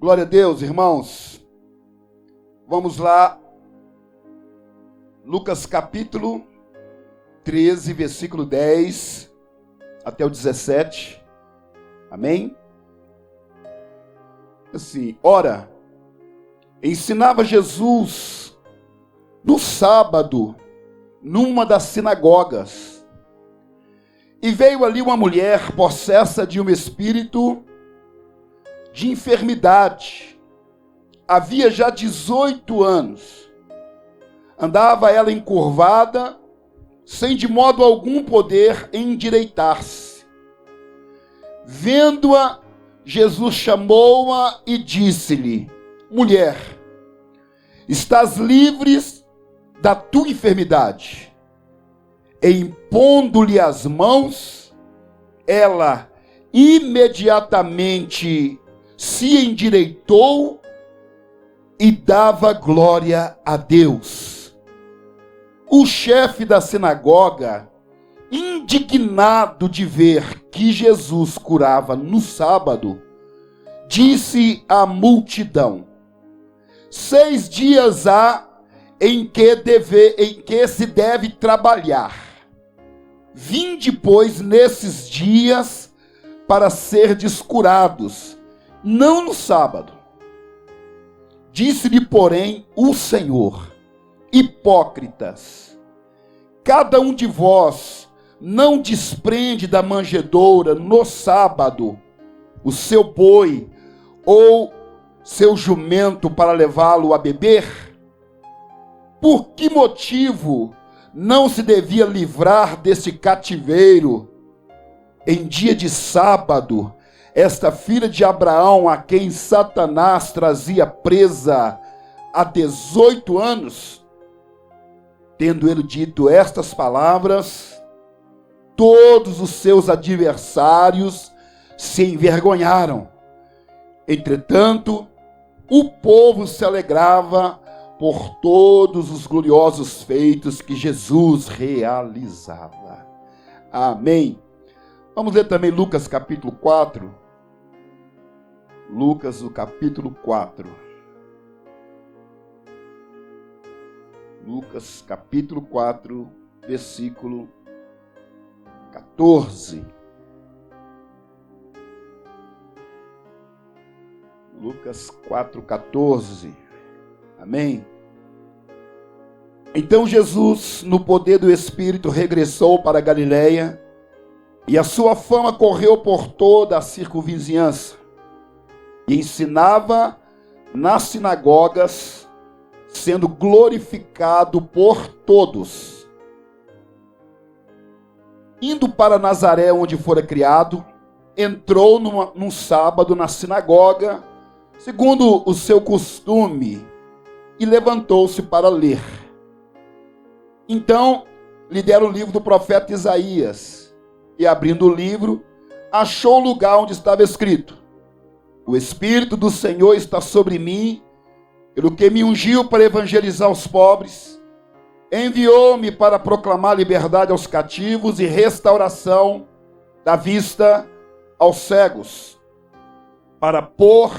Glória a Deus, irmãos. Vamos lá. Lucas capítulo 13, versículo 10 até o 17. Amém? Assim, ora, ensinava Jesus no sábado, numa das sinagogas, e veio ali uma mulher possessa de um espírito de enfermidade. Havia já 18 anos. Andava ela encurvada, sem de modo algum poder endireitar-se. Vendo-a, Jesus chamou-a e disse-lhe: mulher, estás livre da tua enfermidade. E impondo-lhe as mãos, ela imediatamente se endireitou e dava glória a Deus. O chefe da sinagoga, indignado de ver que Jesus curava no sábado, disse à multidão: 6 dias há em que se deve trabalhar. Vinde, pois, nesses dias para serdes curados, não no sábado. Disse-lhe, porém, o Senhor: hipócritas, cada um de vós não desprende da manjedoura no sábado o seu boi ou seu jumento para levá-lo a beber? Por que motivo não se devia livrar deste cativeiro em dia de sábado esta filha de Abraão, a quem Satanás trazia presa há 18 anos? Tendo ele dito estas palavras, todos os seus adversários se envergonharam. Entretanto, o povo se alegrava por todos os gloriosos feitos que Jesus realizava. Amém. Vamos ler também Lucas capítulo 4. Lucas, o capítulo 4. Lucas capítulo 4, versículo 14. Lucas 4, 14. Amém? Então Jesus, no poder do Espírito, regressou para a Galileia, e a sua fama correu por toda a circunvizinhança, e ensinava nas sinagogas, sendo glorificado por todos. Indo para Nazaré, onde fora criado, entrou num sábado na sinagoga, segundo o seu costume, e levantou-se para ler. Então lhe deram o livro do profeta Isaías, e abrindo o livro, achou o lugar onde estava escrito: o Espírito do Senhor está sobre mim, pelo que me ungiu para evangelizar os pobres, enviou-me para proclamar liberdade aos cativos e restauração da vista aos cegos, para pôr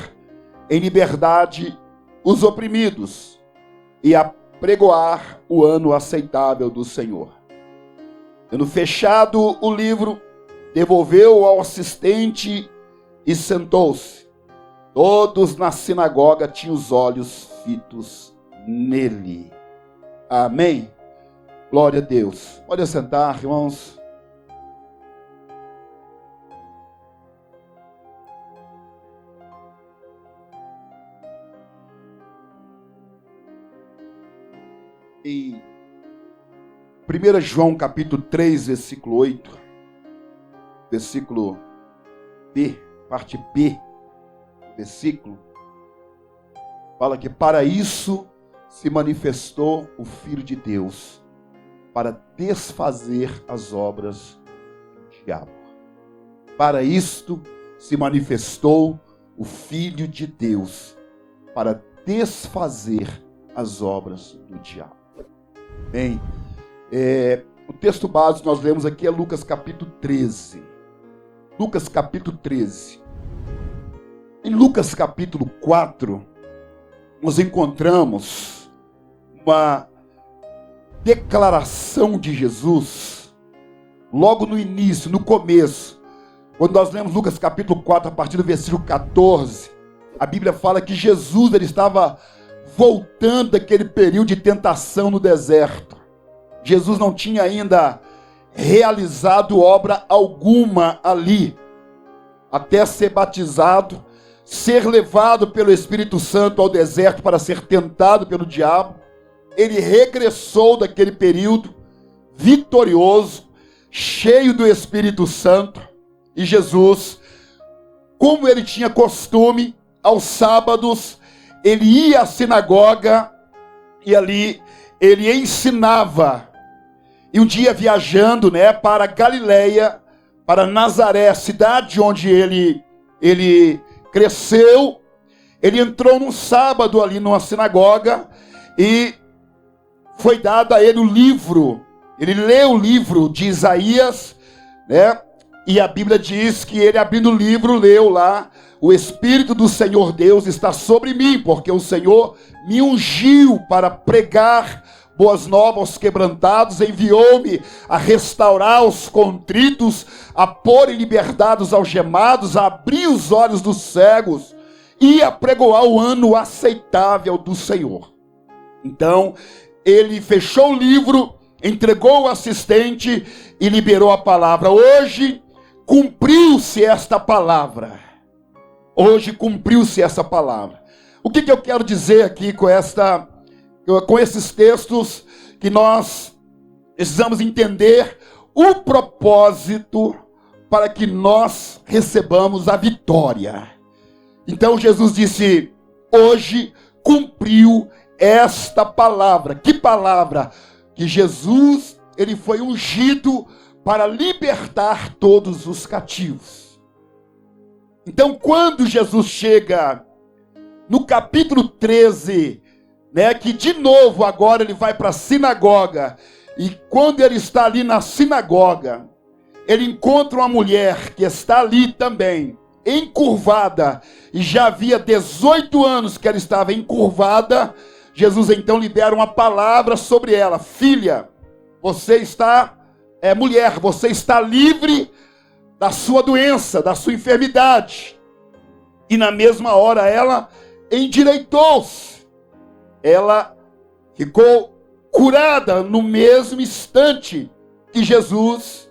em liberdade os oprimidos e apregoar o ano aceitável do Senhor. Tendo fechado o livro, devolveu ao assistente e sentou-se. Todos na sinagoga tinham os olhos fitos nele. Amém? Glória a Deus. Pode assentar, irmãos. Em 1 João capítulo 3, versículo 8, versículo B, parte B, versículo, fala que para isso se manifestou o Filho de Deus, para desfazer as obras do diabo. Para isto se manifestou o Filho de Deus, para desfazer as obras do diabo. Bem, o texto base que nós lemos aqui é Lucas capítulo 13. Lucas capítulo 13. Em Lucas capítulo 4, nós encontramos uma declaração de Jesus, logo no início, no começo. Quando nós lemos Lucas capítulo 4, a partir do versículo 14, a Bíblia fala que Jesus ele estava voltando daquele período de tentação no deserto. Jesus não tinha ainda realizado obra alguma ali, até ser batizado, ser levado pelo Espírito Santo ao deserto para ser tentado pelo diabo. Ele regressou daquele período vitorioso, cheio do Espírito Santo, e Jesus, como ele tinha costume, aos sábados, ele ia à sinagoga e ali ele ensinava. E um dia viajando, para Galileia, para Nazaré, cidade onde ele cresceu, ele entrou num sábado ali numa sinagoga e foi dado a ele o livro. Ele leu o livro de Isaías, e a Bíblia diz que ele, abrindo o livro, leu lá: o Espírito do Senhor Deus está sobre mim, porque o Senhor me ungiu para pregar boas novas aos quebrantados, enviou-me a restaurar os contritos, a pôr em liberdade os algemados, a abrir os olhos dos cegos e a pregoar o ano aceitável do Senhor. Então, ele fechou o livro, entregou o assistente e liberou a palavra. Hoje cumpriu-se esta palavra. Hoje cumpriu-se essa palavra. O que eu quero dizer aqui com esses textos? Que nós precisamos entender o propósito para que nós recebamos a vitória. Então Jesus disse: hoje cumpriu esta palavra. Que palavra? Que Jesus, ele foi ungido para libertar todos os cativos. Então, quando Jesus chega no capítulo 13, que de novo agora ele vai para a sinagoga, e quando ele está ali na sinagoga, ele encontra uma mulher que está ali também, encurvada, e já havia 18 anos que ela estava encurvada. Jesus então libera uma palavra sobre ela: filha, você está, mulher, você está livre da sua doença, da sua enfermidade. E na mesma hora ela endireitou-se. Ela ficou curada no mesmo instante que Jesus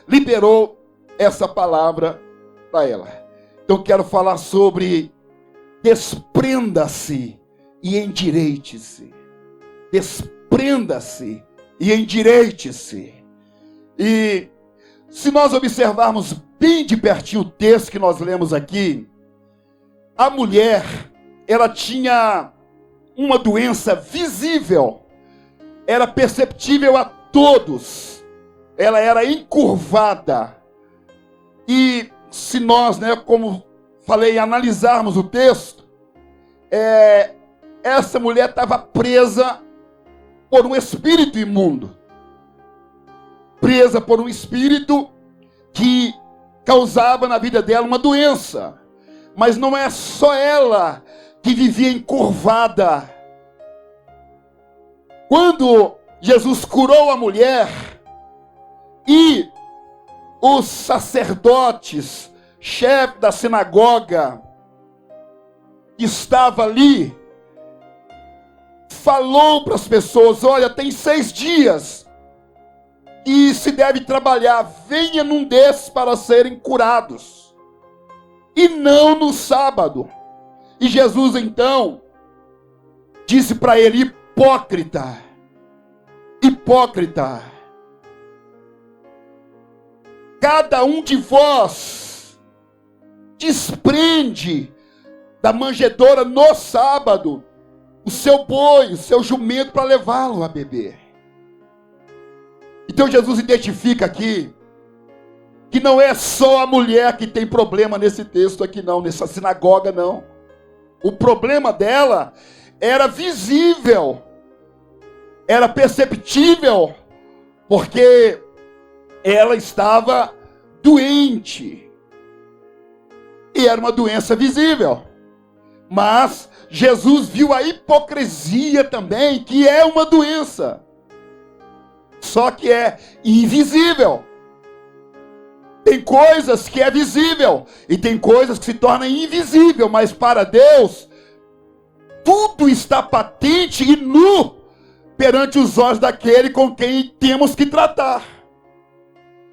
liberou essa palavra para ela. Então quero falar sobre desprenda-se e endireite-se. Desprenda-se e endireite-se. E se nós observarmos bem de pertinho o texto que nós lemos aqui, a mulher, ela tinha uma doença visível, era perceptível a todos, ela era encurvada. E se nós, como falei, analisarmos o texto, essa mulher estava presa por um espírito imundo, presa por um espírito que causava na vida dela uma doença. Mas não é só ela que vivia encurvada. Quando Jesus curou a mulher e os sacerdotes, chefe da sinagoga, que estava ali, falou para as pessoas: olha, tem 6 dias e se deve trabalhar, venha num desses para serem curados, e não no sábado. E Jesus então disse para ele: hipócrita, hipócrita, cada um de vós desprende da manjedoura no sábado o seu boi, o seu jumento, para levá-lo a beber. Então Jesus identifica aqui que não é só a mulher que tem problema nesse texto aqui não, nessa sinagoga não. O problema dela era visível, era perceptível, porque ela estava doente. e era uma doença visível. Mas Jesus viu a hipocrisia também, que é uma doença, só que é invisível. Tem coisas que é visível e tem coisas que se tornam invisível, mas para Deus tudo está patente e nu perante os olhos daquele com quem temos que tratar.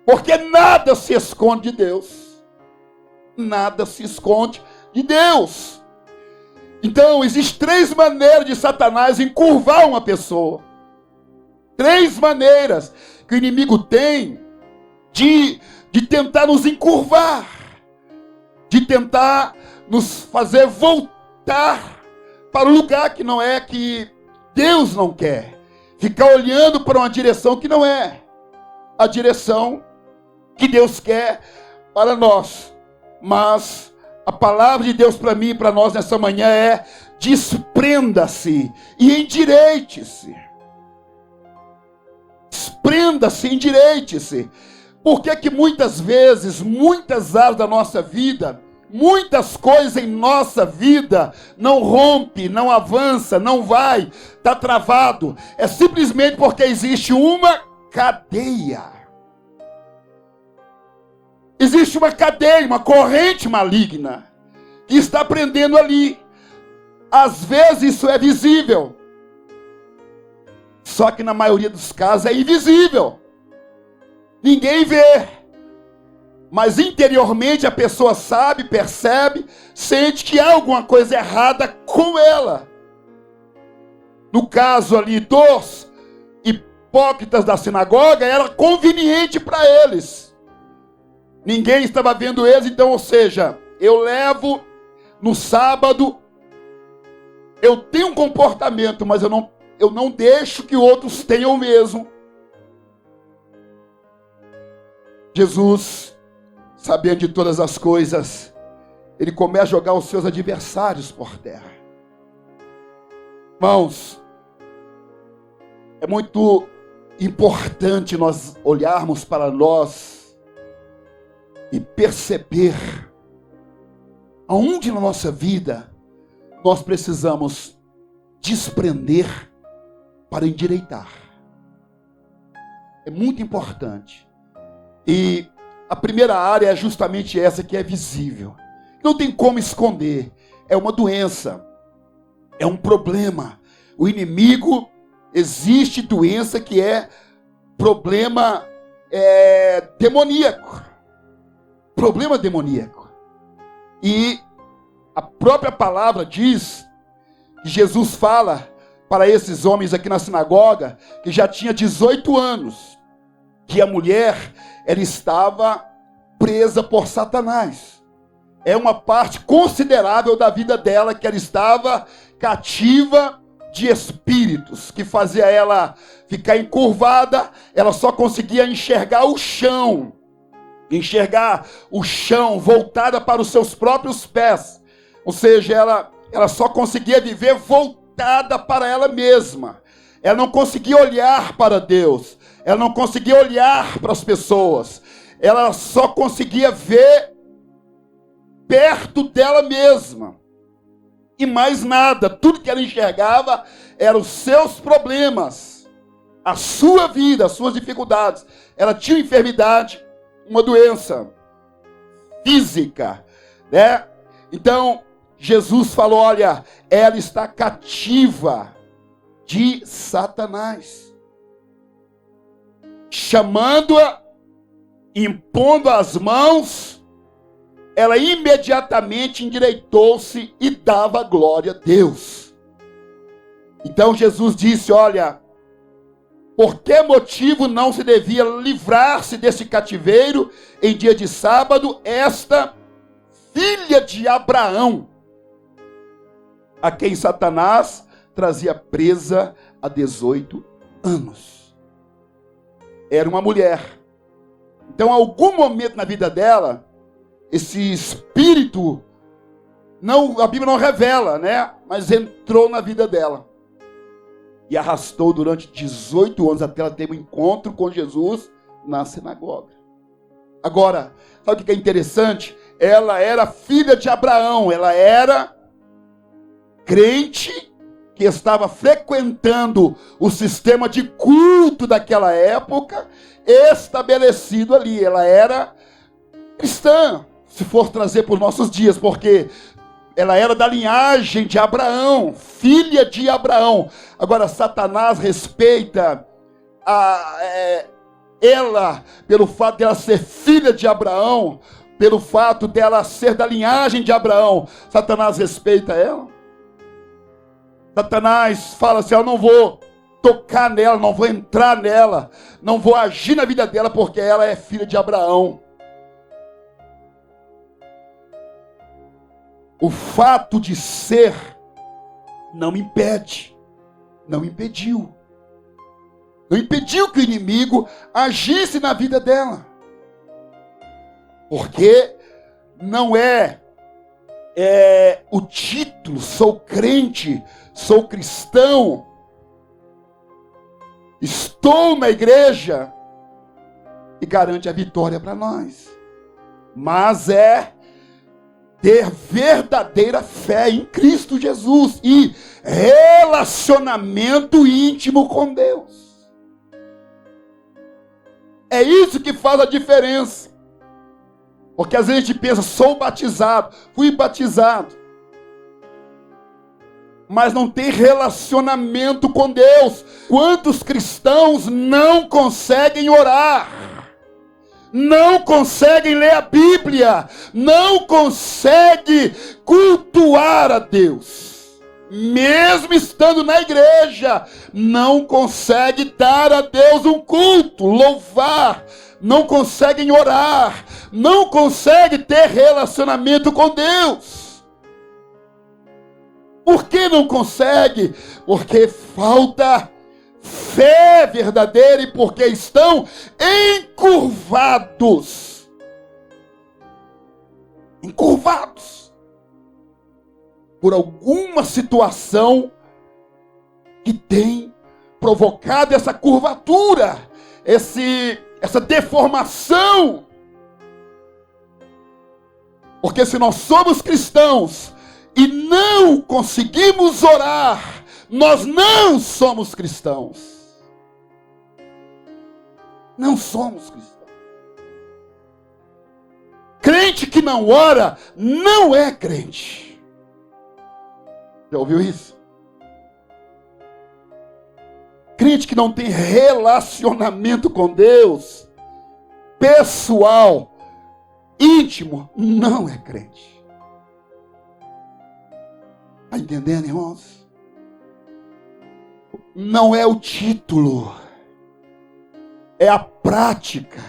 Porque nada se esconde de Deus. Nada se esconde de Deus. Então, existem 3 maneiras de Satanás encurvar uma pessoa. 3 maneiras que o inimigo tem de tentar nos encurvar, de tentar nos fazer voltar para o lugar que não é, que Deus não quer. Ficar olhando para uma direção que não é a direção que Deus quer para nós. Mas a palavra de Deus para mim e para nós nessa manhã é: desprenda-se e endireite-se. Desprenda-se e endireite-se. Por que muitas vezes, muitas áreas da nossa vida, muitas coisas em nossa vida não rompe, não avança, não vai, está travado? É simplesmente porque existe uma cadeia. Existe uma cadeia, uma corrente maligna que está prendendo ali. Às vezes isso é visível, só que na maioria dos casos é invisível. Ninguém vê, mas interiormente a pessoa sabe, percebe, sente que há alguma coisa errada com ela. No caso ali dos hipócritas da sinagoga, era conveniente para eles. Ninguém estava vendo eles, então, ou seja, eu levo no sábado, eu tenho um comportamento, mas eu não deixo que outros tenham o mesmo. Jesus, sabendo de todas as coisas, ele começa a jogar os seus adversários por terra. Irmãos, é muito importante nós olharmos para nós e perceber aonde na nossa vida nós precisamos desprender para endireitar. É muito importante. E a primeira área é justamente essa que é visível. Não tem como esconder. É uma doença. É um problema. O inimigo, existe doença que é problema demoníaco. Problema demoníaco. E a própria palavra diz que Jesus fala para esses homens aqui na sinagoga que já tinha 18 anos. Que a mulher, ela estava presa por Satanás. É uma parte considerável da vida dela que ela estava cativa de espíritos, que fazia ela ficar encurvada, ela só conseguia enxergar o chão voltada para os seus próprios pés. Ou seja, ela só conseguia viver voltada para ela mesma. Ela não conseguia olhar para Deus. Ela não conseguia olhar para as pessoas. Ela só conseguia ver perto dela mesma. E mais nada. Tudo que ela enxergava eram os seus problemas. A sua vida, as suas dificuldades. Ela tinha enfermidade, uma doença física, né? Então, Jesus falou, olha, ela está cativa de Satanás. Chamando-a, impondo as mãos, ela imediatamente endireitou-se e dava glória a Deus. Então Jesus disse, olha, por que motivo não se devia livrar-se desse cativeiro em dia de sábado, esta filha de Abraão, a quem Satanás trazia presa há 18 anos. Era uma mulher. Então, em algum momento na vida dela, esse espírito, a Bíblia não revela, né? Mas entrou na vida dela. E arrastou durante 18 anos até ela ter um encontro com Jesus na sinagoga. Agora, sabe o que é interessante? ela era filha de Abraão, ela era crente que estava frequentando o sistema de culto daquela época, estabelecido ali. Ela era cristã, se for trazer para os nossos dias, porque ela era da linhagem de Abraão, filha de Abraão. Agora, Satanás respeita ela, pelo fato dela ser filha de Abraão, pelo fato dela ser da linhagem de Abraão. Satanás respeita ela. Satanás fala assim: eu não vou tocar nela, não vou entrar nela, não vou agir na vida dela, porque ela é filha de Abraão. O fato de ser não me impede, não impediu que o inimigo agisse na vida dela, porque não é o título, sou crente, sou cristão, estou na igreja, e garante a vitória para nós, mas é ter verdadeira fé em Cristo Jesus e relacionamento íntimo com Deus. É isso que faz a diferença. Porque às vezes a gente pensa: sou batizado, fui batizado, mas não tem relacionamento com Deus. Quantos cristãos não conseguem orar, não conseguem ler a Bíblia, não conseguem cultuar a Deus, mesmo estando na igreja, não conseguem dar a Deus um culto, louvar, não conseguem orar, não conseguem ter relacionamento com Deus. Por que não consegue? Porque falta fé verdadeira e porque estão encurvados por alguma situação que tem provocado essa curvatura, essa deformação. Porque se nós somos cristãos e não conseguimos orar, nós não somos cristãos. Não somos cristãos. Crente que não ora não é crente. Já ouviu isso? Crente que não tem relacionamento com Deus, pessoal, íntimo, não é crente. Está entendendo, irmãos? Não é o título, é a prática.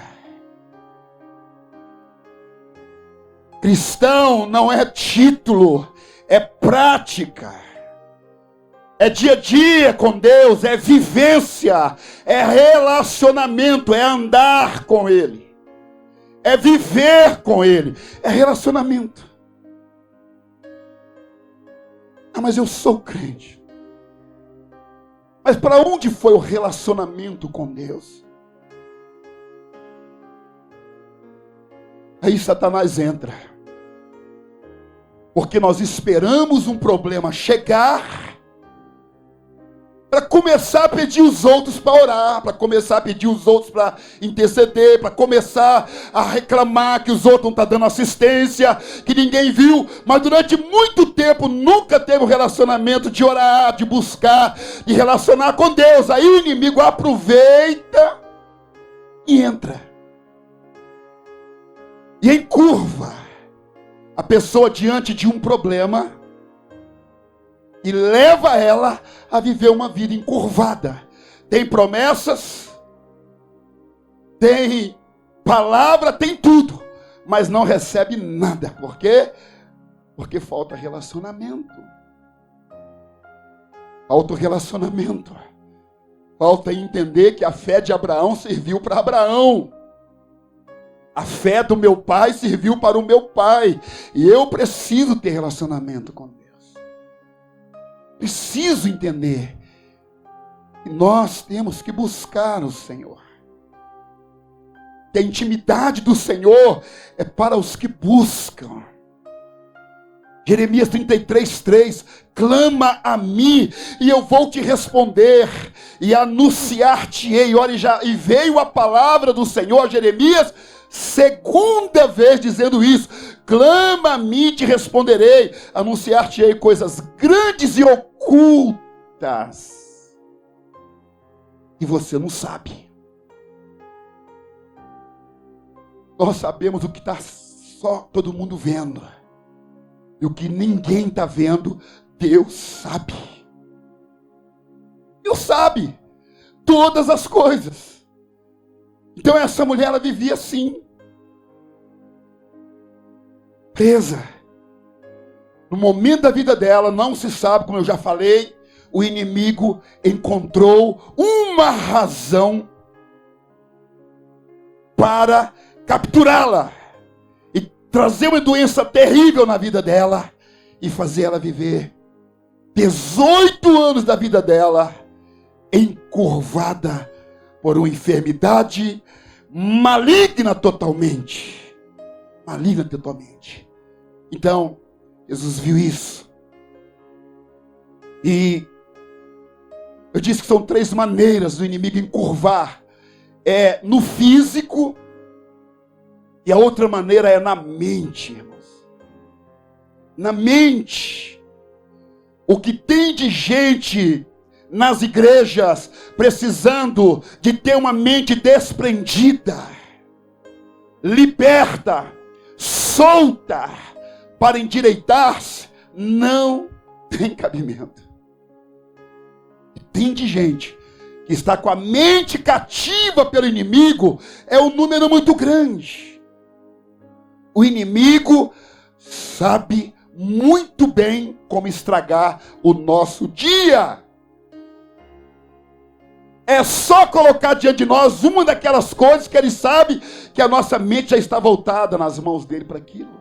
Cristão não é título, é prática. É dia a dia com Deus, é vivência, é relacionamento, é andar com Ele, é viver com Ele, é relacionamento. Ah, mas eu sou crente. Mas para onde foi o relacionamento com Deus? Aí Satanás entra. Porque nós esperamos um problema chegar para começar a pedir os outros para orar, para começar a pedir os outros para interceder, para começar a reclamar que os outros não estão dando assistência, que ninguém viu, mas durante muito tempo nunca teve um relacionamento de orar, de buscar, de relacionar com Deus. Aí o inimigo aproveita e entra. E encurva a pessoa diante de um problema e leva ela a viver uma vida encurvada. Tem promessas, tem palavra, tem tudo, mas não recebe nada. Por quê? Porque falta relacionamento. Falta relacionamento. Falta entender que a fé de Abraão serviu para Abraão. A fé do meu pai serviu para o meu pai. E eu preciso ter relacionamento com Deus. Preciso entender que nós temos que buscar o Senhor. que a intimidade do Senhor é para os que buscam. Jeremias 33:3, clama a mim e eu vou te responder e anunciar-te-ei. Olha, e veio a palavra do Senhor a Jeremias, segunda vez dizendo isso, clama a mim e te responderei, anunciar-te-ei coisas grandes e ocultas, e você não sabe. Nós sabemos o que está só todo mundo vendo. E o que ninguém está vendo, Deus sabe. Deus sabe todas as coisas. Então essa mulher, ela vivia assim, presa. No momento da vida dela, não se sabe, como eu já falei, o inimigo encontrou uma razão para capturá-la. Trazer uma doença terrível na vida dela e fazer ela viver 18 anos da vida dela encurvada por uma enfermidade maligna totalmente. Maligna totalmente. Então, Jesus viu isso. E eu disse que são 3 maneiras do inimigo encurvar. É no físico. E a outra maneira é na mente, irmãos. Na mente. O que tem de gente nas igrejas precisando de ter uma mente desprendida, liberta, solta, para endireitar-se, não tem cabimento. Tem de gente que está com a mente cativa pelo inimigo, é um número muito grande. O inimigo sabe muito bem como estragar o nosso dia. É só colocar diante de nós uma daquelas coisas que ele sabe que a nossa mente já está voltada nas mãos dele para aquilo.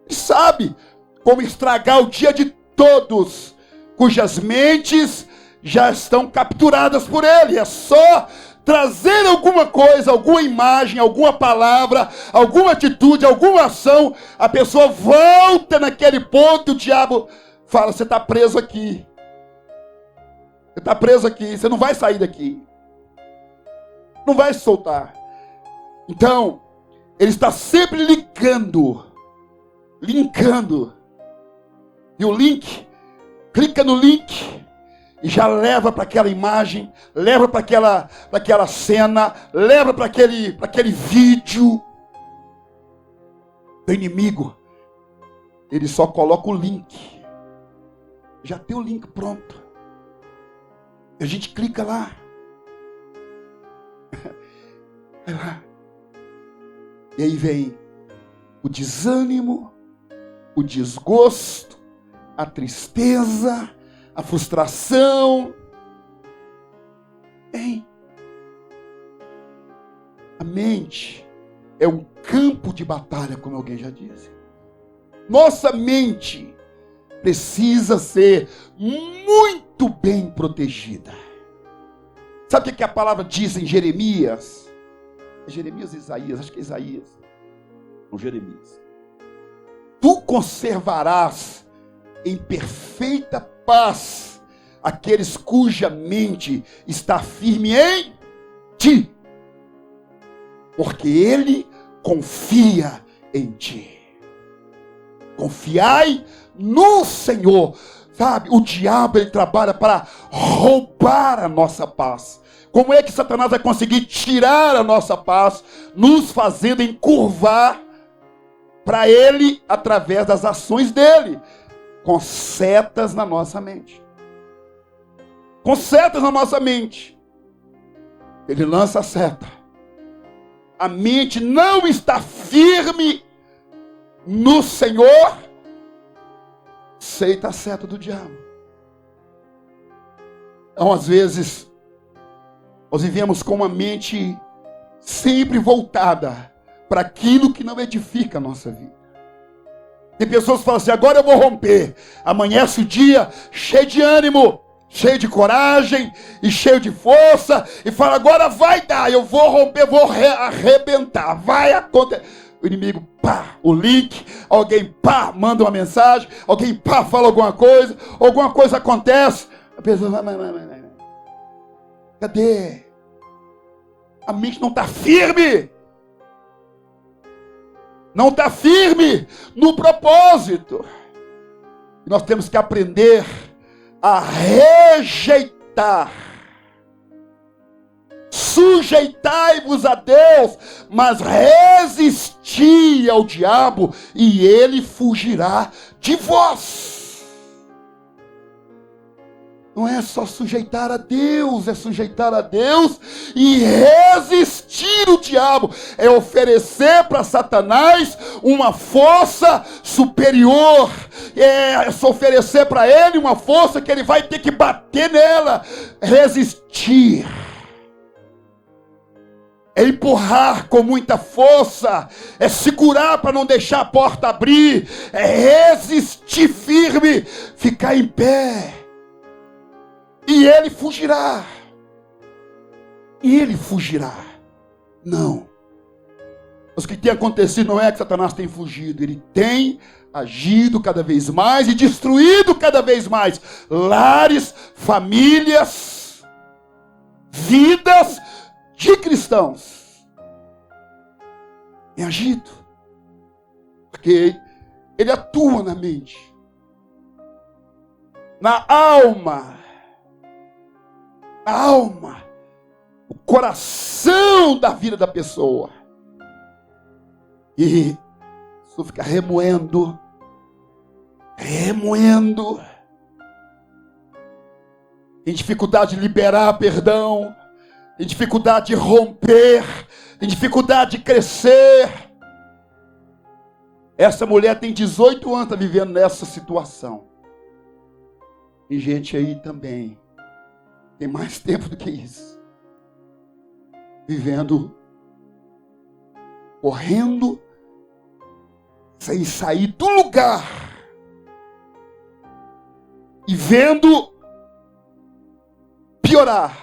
Ele sabe como estragar o dia de todos, cujas mentes já estão capturadas por ele. É só trazer alguma coisa, alguma imagem, alguma palavra, alguma atitude, alguma ação, a pessoa volta naquele ponto e o diabo fala, você está preso aqui. Você está preso aqui, você não vai sair daqui. Não vai se soltar. Então, ele está sempre linkando. E o link, clica no link, e já leva para aquela imagem, leva para aquela cena, leva para aquele vídeo. O inimigo, ele só coloca o link. Já tem o link pronto. A gente clica lá. Vai lá. E aí vem o desânimo, o desgosto, a tristeza, a frustração. Hein? A mente é um campo de batalha, como alguém já disse. Nossa mente precisa ser muito bem protegida. Sabe o que a palavra diz em Jeremias? É Jeremias e Isaías, acho que é Isaías. Ou Jeremias. Tu conservarás em perfeita paz aqueles cuja mente está firme em ti, porque ele confia em ti. Confiai no Senhor. Sabe, o diabo, ele trabalha para roubar a nossa paz. Como é que Satanás vai conseguir tirar a nossa paz, nos fazendo encurvar para ele através das ações dele? Com setas na nossa mente. Com setas na nossa mente. Ele lança a seta. A mente não está firme no Senhor, aceita a seta do diabo. Então, às vezes, nós vivemos com uma mente sempre voltada para aquilo que não edifica a nossa vida. Tem pessoas que falam assim, agora eu vou romper. Amanhece o dia cheio de ânimo. cheio de coragem e cheio de força, e fala, agora vai dar, eu vou romper, vou arrebentar, vai acontecer. O inimigo, pá, o link, alguém, pá, manda uma mensagem, alguém, pá, fala alguma coisa acontece, a pessoa, cadê? A mente não está firme. Não está firme no propósito. E nós temos que aprender a rejeitar. Sujeitai-vos a Deus, mas resisti ao diabo, e ele fugirá de vós. Não é só sujeitar a Deus, é sujeitar a Deus e resistir o diabo. É oferecer para Satanás uma força superior. É oferecer para ele uma força que ele vai ter que bater nela. Resistir. É empurrar com muita força. É segurar para não deixar a porta abrir. É resistir firme. Ficar em pé. E ele fugirá. E ele fugirá. Não. Mas o que tem acontecido não é que Satanás tem fugido. Ele tem agido cada vez mais e destruído cada vez mais lares, famílias, vidas de cristãos. Tem agido. Porque ele atua na mente, na alma, o coração da vida da pessoa. E isso fica remoendo. Tem dificuldade de liberar perdão, tem dificuldade de romper, tem dificuldade de crescer. Essa mulher tem 18 anos, está vivendo nessa situação. Tem gente aí também, tem mais tempo do que isso, vivendo, correndo, sem sair do lugar, e vendo piorar,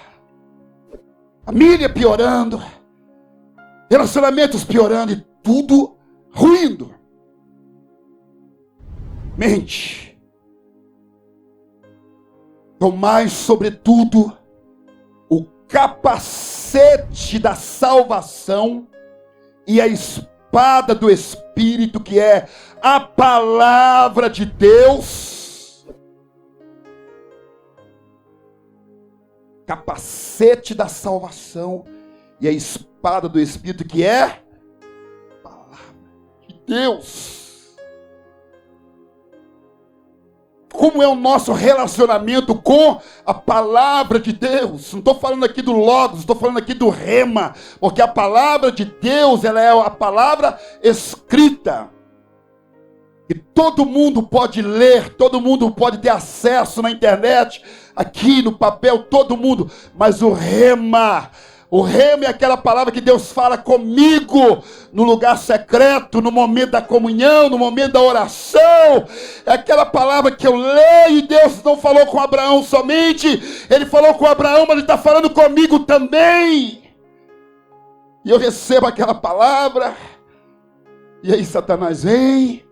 família piorando, relacionamentos piorando, e tudo ruindo. Mente. Tomai, sobretudo, o capacete da salvação e a espada do Espírito, que é a palavra de Deus. Capacete da salvação e a espada do Espírito, que é a palavra de Deus. Como é o nosso relacionamento com a palavra de Deus? Não estou falando aqui do Logos, estou falando aqui do Rema, porque a palavra de Deus, ela é a palavra escrita, que todo mundo pode ler, todo mundo pode ter acesso na internet, aqui no papel, todo mundo. Mas o Rema é aquela palavra que Deus fala comigo no lugar secreto, no momento da comunhão, no momento da oração. É aquela palavra que eu leio, e Deus não falou com Abraão somente, ele falou com Abraão, mas ele está falando comigo também. E eu recebo aquela palavra, e aí Satanás vem.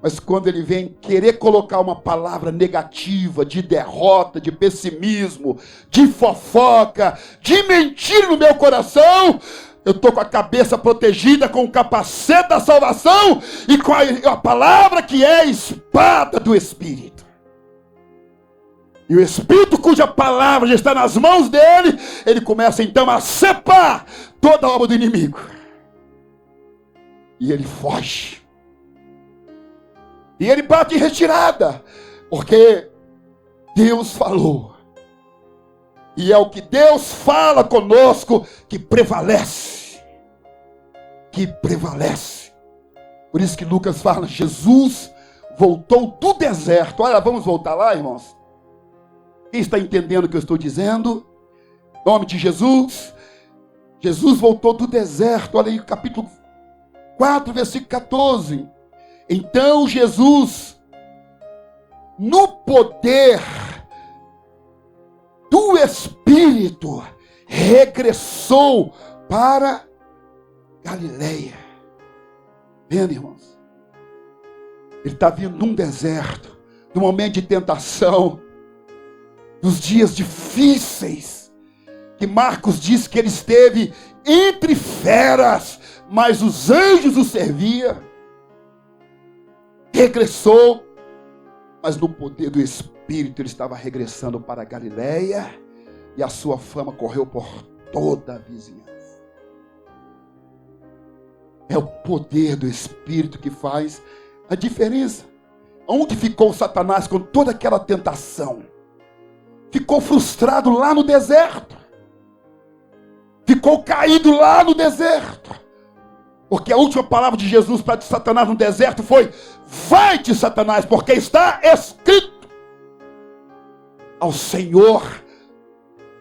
Mas quando ele vem querer colocar uma palavra negativa, de derrota, de pessimismo, de fofoca, de mentira no meu coração, eu estou com a cabeça protegida com o capacete da salvação e com a palavra que é a espada do Espírito. E o Espírito, cuja palavra já está nas mãos dele, ele começa então a separar toda a obra do inimigo. E ele foge. E ele bate em retirada, porque Deus falou. E é o que Deus fala conosco que prevalece. Que prevalece. Por isso que Lucas fala, Jesus voltou do deserto. Olha, vamos voltar lá, irmãos. Quem está entendendo o que eu estou dizendo? Em nome de Jesus. Jesus voltou do deserto. Olha aí, capítulo 4, versículo 14. Então Jesus, no poder Espírito regressou para Galileia. Vendo, irmãos? Ele está vindo num deserto, num momento de tentação, nos dias difíceis, que Marcos diz que ele esteve entre feras, mas os anjos o serviam. Regressou, mas no poder do Espírito ele estava regressando para a Galileia, e a sua fama correu por toda a vizinhança. É o poder do Espírito que faz a diferença. Onde ficou Satanás com toda aquela tentação? Ficou frustrado lá no deserto. Ficou caído lá no deserto. Porque a última palavra de Jesus para Satanás no deserto foi: vai-te, Satanás, porque está escrito: ao Senhor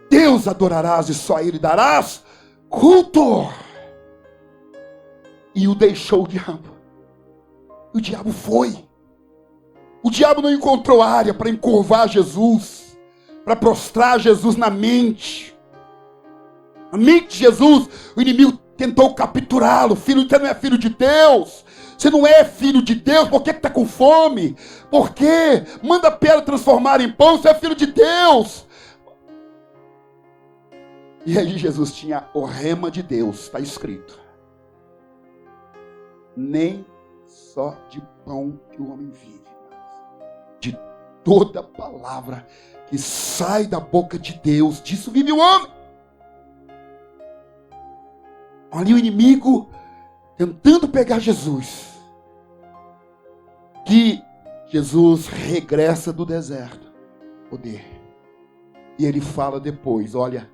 Deus adorarás e só a Ele darás culto. E o deixou o diabo. O diabo foi. O diabo não encontrou área para encurvar Jesus, para prostrar Jesus na mente. A mente de Jesus, o inimigo tentou capturá-lo. Filho, você não é filho de Deus. Você não é filho de Deus. Por que está com fome? Por quê? Manda a pedra transformar em pão. Você é filho de Deus. E aí Jesus tinha o rema de Deus. Está escrito: nem só de pão que o homem vive, mas de toda palavra que sai da boca de Deus, disso vive o homem. Ali o inimigo tentando pegar Jesus. Que Jesus regressa do deserto. Poder. E ele fala depois: olha,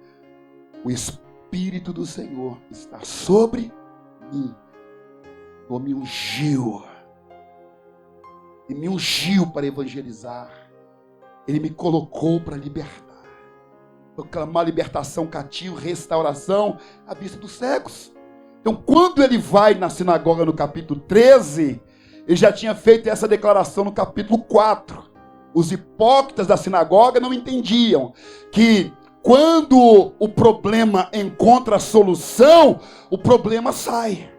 o Espírito do Senhor está sobre mim. Ele me ungiu. Ele me ungiu para evangelizar. Ele me colocou para libertar. Proclamar libertação cativo, restauração à vista dos cegos. Então, quando ele vai na sinagoga no capítulo 13, ele já tinha feito essa declaração no capítulo 4. Os hipócritas da sinagoga não entendiam que quando o problema encontra a solução, o problema sai.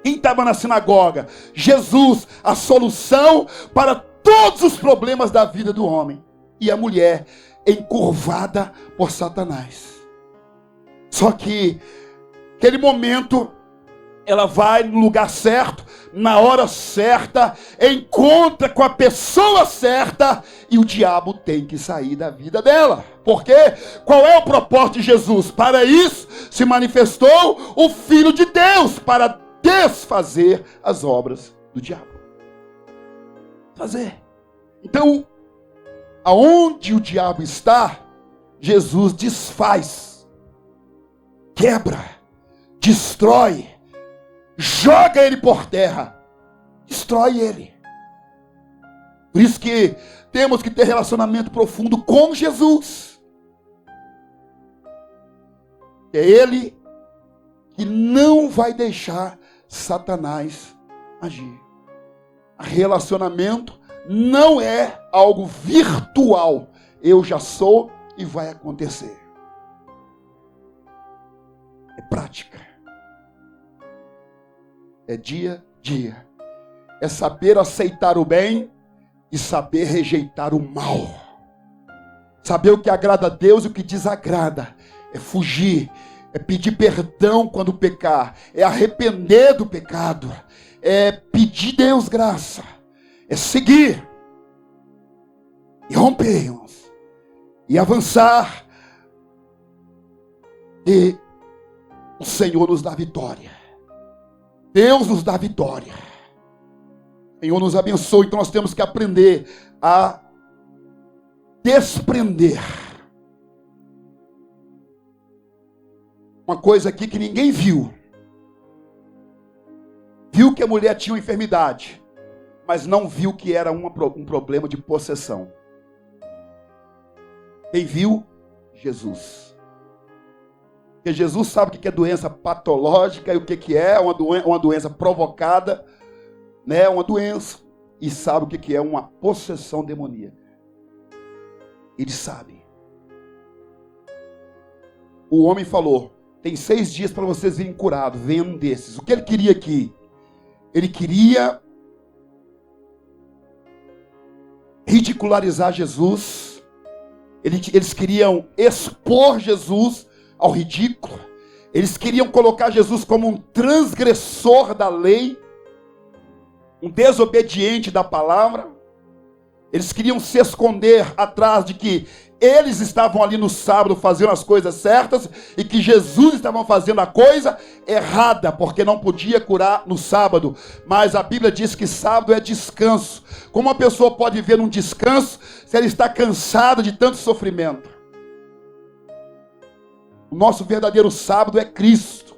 Quem estava na sinagoga? Jesus, a solução para todos os problemas da vida do homem. E a mulher, encurvada por Satanás. Só que, naquele momento, ela vai no lugar certo, na hora certa, encontra com a pessoa certa, e o diabo tem que sair da vida dela. Por quê? Qual é o propósito de Jesus? Para isso se manifestou o Filho de Deus, para desfazer as obras do diabo. Fazer. Então, aonde o diabo está, Jesus desfaz, quebra, destrói, joga ele por terra, destrói ele. Por isso que temos que ter relacionamento profundo com Jesus. É ele que não vai deixar Satanás agir. Relacionamento não é algo virtual. Eu já sou e vai acontecer. É prática. É dia a dia. É saber aceitar o bem e saber rejeitar o mal. Saber o que agrada a Deus e o que desagrada. É fugir. É pedir perdão quando pecar. É arrepender do pecado. É pedir Deus graça. É seguir. E romper, irmãos. E avançar. E o Senhor nos dá vitória. Deus nos dá vitória. O Senhor nos abençoe. Então nós temos que aprender a desprender. Uma coisa aqui que ninguém viu. Viu que a mulher tinha uma enfermidade, mas não viu que era um problema de possessão. Quem viu? Jesus. Porque Jesus sabe o que é doença patológica e o que é uma doença provocada, né? Uma doença. E sabe o que é uma possessão demoníaca. Ele sabe. o homem falou: tem 6 dias para vocês virem curados, venha um desses. O que ele queria aqui? Ele queria ridicularizar Jesus. Eles queriam expor Jesus ao ridículo. Eles queriam colocar Jesus como um transgressor da lei, um desobediente da palavra. Eles queriam se esconder atrás de que eles estavam ali no sábado fazendo as coisas certas e que Jesus estava fazendo a coisa errada, porque não podia curar no sábado. Mas a Bíblia diz que sábado é descanso. Como uma pessoa pode viver num descanso se ela está cansada de tanto sofrimento? O nosso verdadeiro sábado é Cristo.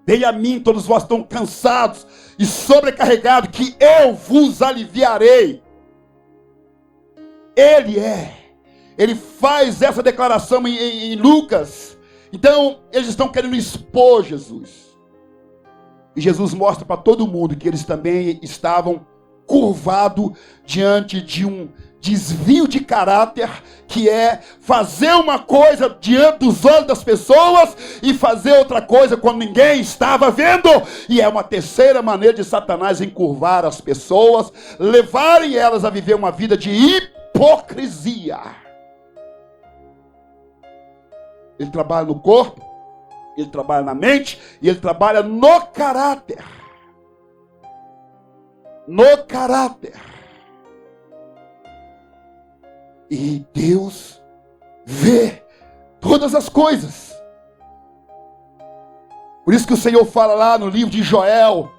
Vem a mim, todos vós estão cansados e sobrecarregados, que eu vos aliviarei. Ele faz essa declaração em Lucas. Então, eles estão querendo expor Jesus. E Jesus mostra para todo mundo que eles também estavam curvados diante de um desvio de caráter, que é fazer uma coisa diante dos olhos das pessoas e fazer outra coisa quando ninguém estava vendo. E é uma terceira maneira de Satanás encurvar as pessoas, levarem elas a viver uma vida de hipocrisia. Ele trabalha no corpo, ele trabalha na mente e ele trabalha no caráter. No caráter. E Deus vê todas as coisas. Por isso que o Senhor fala lá no livro de Joel: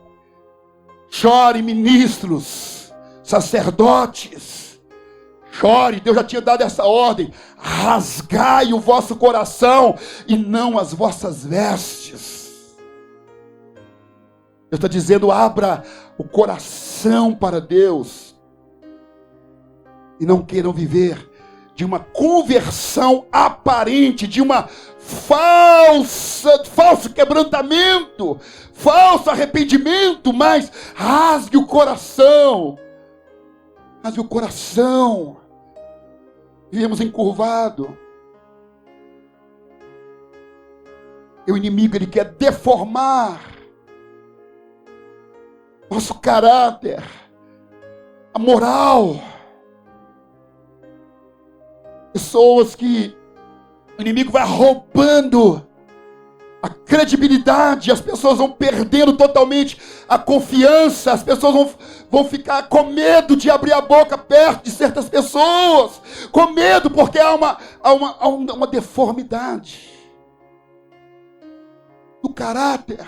chore, ministros, sacerdotes, chore. Deus já tinha dado essa ordem: rasgai o vosso coração e não as vossas vestes. Deus está dizendo: abra o coração para Deus. E não queiram viver de uma conversão aparente, de uma falso quebrantamento, falso arrependimento, mas rasgue o coração. Rasgue o coração. Vivemos encurvado. E o inimigo, ele quer deformar nosso caráter, a moral. Pessoas que o inimigo vai roubando a credibilidade, as pessoas vão perdendo totalmente a confiança, as pessoas vão ficar com medo de abrir a boca perto de certas pessoas, com medo porque há uma deformidade do caráter.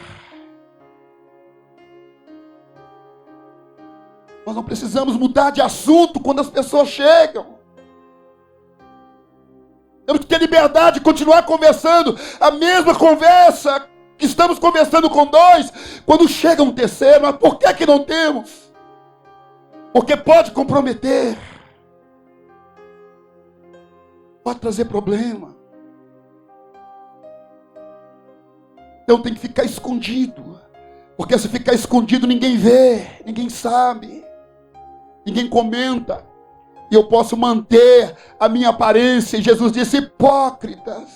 Nós não precisamos mudar de assunto quando as pessoas chegam. Temos que ter liberdade de continuar conversando a mesma conversa que estamos conversando com 2, quando chega um terceiro. Mas por que não temos? Porque pode comprometer, pode trazer problema. Então tem que ficar escondido, porque se ficar escondido ninguém vê, ninguém sabe, ninguém comenta. E eu posso manter a minha aparência. E Jesus disse: hipócritas,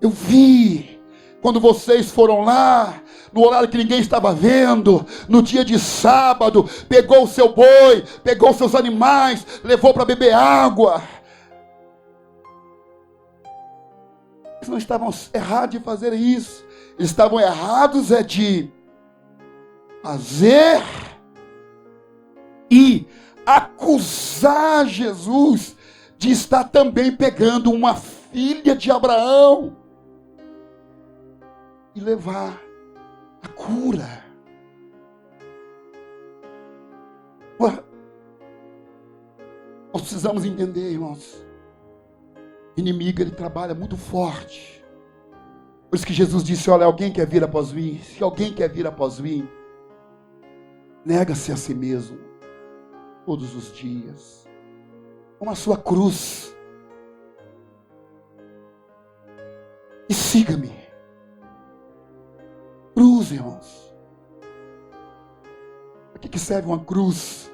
eu vi quando vocês foram lá, no horário que ninguém estava vendo, no dia de sábado, pegou o seu boi, pegou os seus animais, levou para beber água. Eles não estavam errados de fazer isso. Eles estavam errados de fazer e acusar Jesus de estar também pegando uma filha de Abraão e levar a cura. Nós precisamos entender, irmãos, o inimigo, ele trabalha muito forte. Por isso que Jesus disse: olha, alguém quer vir após mim? Se alguém quer vir após mim, nega-se a si mesmo todos os dias, com a sua cruz, e siga-me. Cruz, irmãos. Para que serve uma cruz?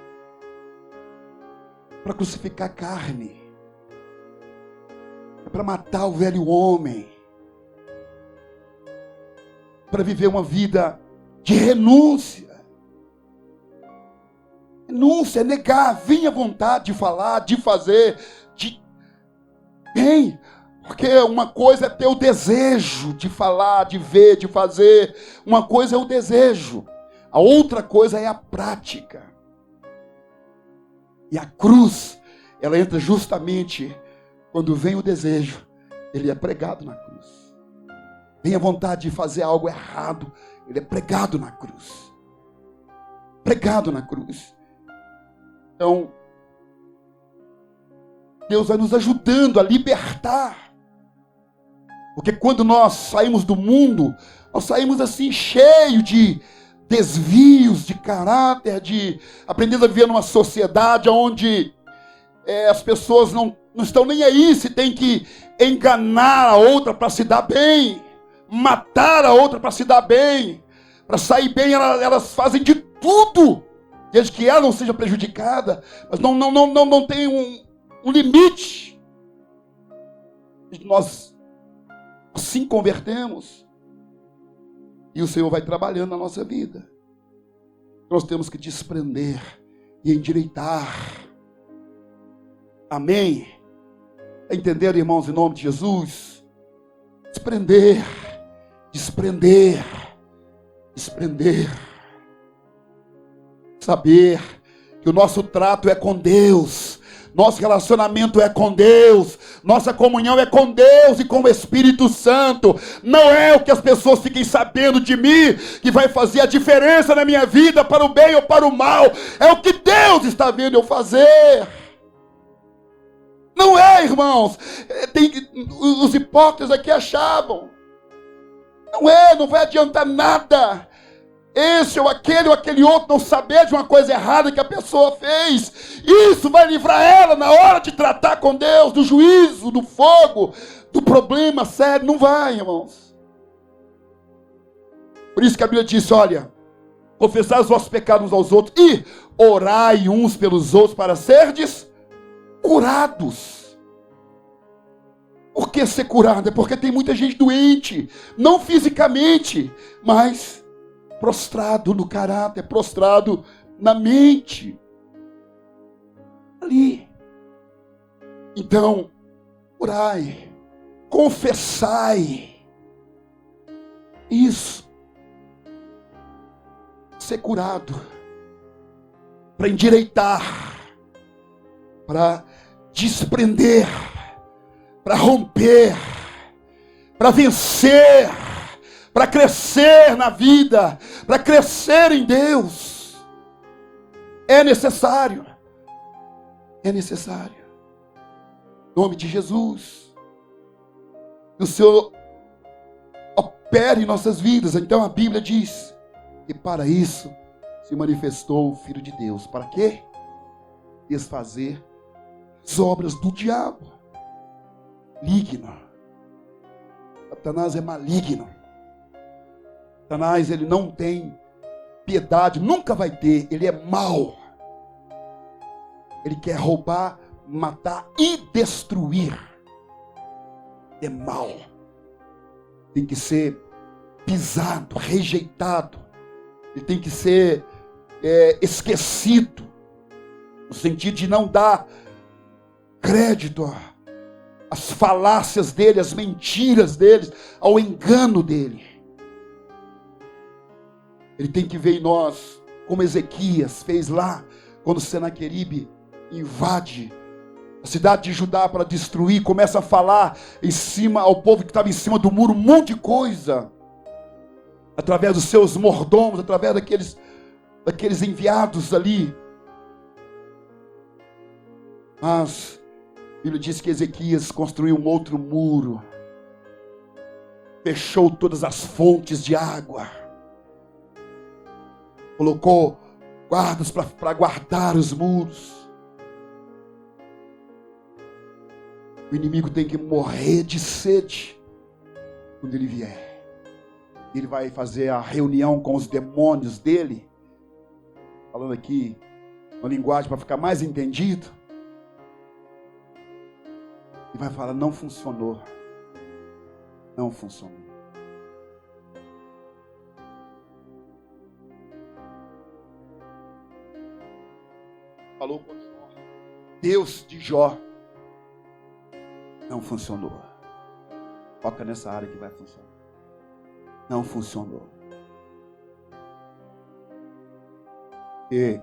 Para crucificar a carne. para matar o velho homem, para viver uma vida de renúncia. Renúncia é negar, vem a vontade de falar, de fazer, vem, porque uma coisa é ter o desejo de falar, de ver, de fazer, uma coisa é o desejo, a outra coisa é a prática. E a cruz, ela entra justamente quando vem o desejo, ele é pregado na cruz. Vem a vontade de fazer algo errado, ele é pregado na cruz. Pregado na cruz. Então, Deus vai nos ajudando a libertar. Porque quando nós saímos do mundo, nós saímos assim cheio de desvios de caráter, de aprendendo a viver numa sociedade onde as pessoas não estão nem aí se tem que enganar a outra para se dar bem, matar a outra para se dar bem, para sair bem, elas fazem de tudo, desde que ela não seja prejudicada, mas não tem um limite. Nós assim convertemos e o Senhor vai trabalhando na nossa vida. Nós temos que desprender e endireitar. Amém? Entenderam, irmãos, em nome de Jesus? Desprender, desprender, desprender. Saber que o nosso trato é com Deus, nosso relacionamento é com Deus, nossa comunhão é com Deus e com o Espírito Santo. Não é o que as pessoas fiquem sabendo de mim que vai fazer a diferença na minha vida para o bem ou para o mal. É o que Deus está vendo eu fazer. Não é, irmãos. Os hipócritas aqui achavam. Não vai adiantar nada. Esse ou aquele outro não saber de uma coisa errada que a pessoa fez. Isso vai livrar ela na hora de tratar com Deus, do juízo, do fogo, do problema sério. Não vai, irmãos. Por isso que a Bíblia diz, olha, confessai os vossos pecados uns aos outros e orai uns pelos outros para serdes curados. Por que ser curado? É porque tem muita gente doente, não fisicamente, mas prostrado no caráter, prostrado na mente. Ali. Então, orai, confessai. Isso. Ser curado. Para endireitar. Para desprender. Para romper. Para vencer. Para crescer na vida, para crescer em Deus. É necessário. É necessário. Em nome de Jesus. Que o Senhor opere em nossas vidas. Então a Bíblia diz que para isso se manifestou o Filho de Deus. Para quê? Desfazer as obras do diabo. Maligno. Satanás é maligno. Satanás, ele não tem piedade, nunca vai ter, ele é mau. Ele quer roubar, matar e destruir. É mau. Tem que ser pisado, rejeitado. Ele tem que ser esquecido. No sentido de não dar crédito às falácias dele, às mentiras dele, ao engano dele. Ele tem que ver em nós, como Ezequias fez lá, quando Senaqueribe invade a cidade de Judá para destruir, começa a falar em cima ao povo que estava em cima do muro, um monte de coisa, através dos seus mordomos, através daqueles enviados ali. Mas a Bíblia diz que Ezequias construiu um outro muro, fechou todas as fontes de água, colocou guardas para guardar os muros. O inimigo tem que morrer de sede quando ele vier. Ele vai fazer a reunião com os demônios dele, falando aqui uma linguagem para ficar mais entendido. E vai falar, não funcionou. Não funcionou. Falou com Jó. Deus de Jó. Não funcionou. Foca nessa área que vai funcionar. Não funcionou. E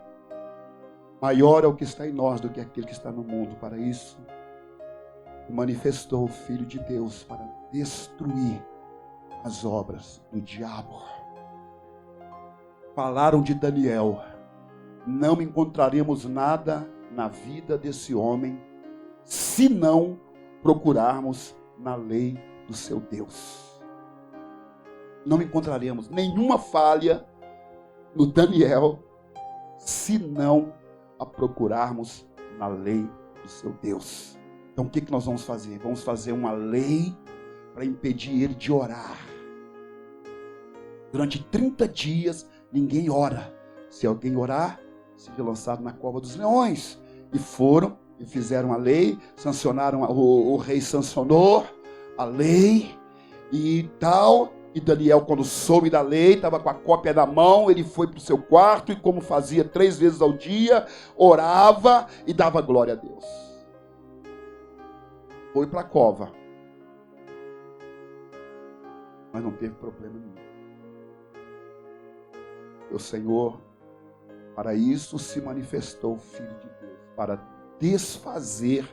maior é o que está em nós do que aquele que está no mundo. Para isso, manifestou o Filho de Deus para destruir as obras do diabo. Falaram de Daniel. Não encontraremos nada na vida desse homem se não procurarmos na lei do seu Deus. Não encontraremos nenhuma falha no Daniel se não a procurarmos na lei do seu Deus. Então o que nós vamos fazer? Vamos fazer uma lei para impedir ele de orar. Durante 30 dias ninguém ora. Se alguém orar, seja lançado na cova dos leões. E foram e fizeram a lei, sancionaram, o rei sancionou a lei e tal. E Daniel, quando soube da lei, estava com a cópia na mão, ele foi para o seu quarto e, como fazia 3 vezes ao dia, orava e dava glória a Deus. Foi para a cova. Mas não teve problema nenhum. O Senhor, para isso se manifestou o Filho de Deus, para desfazer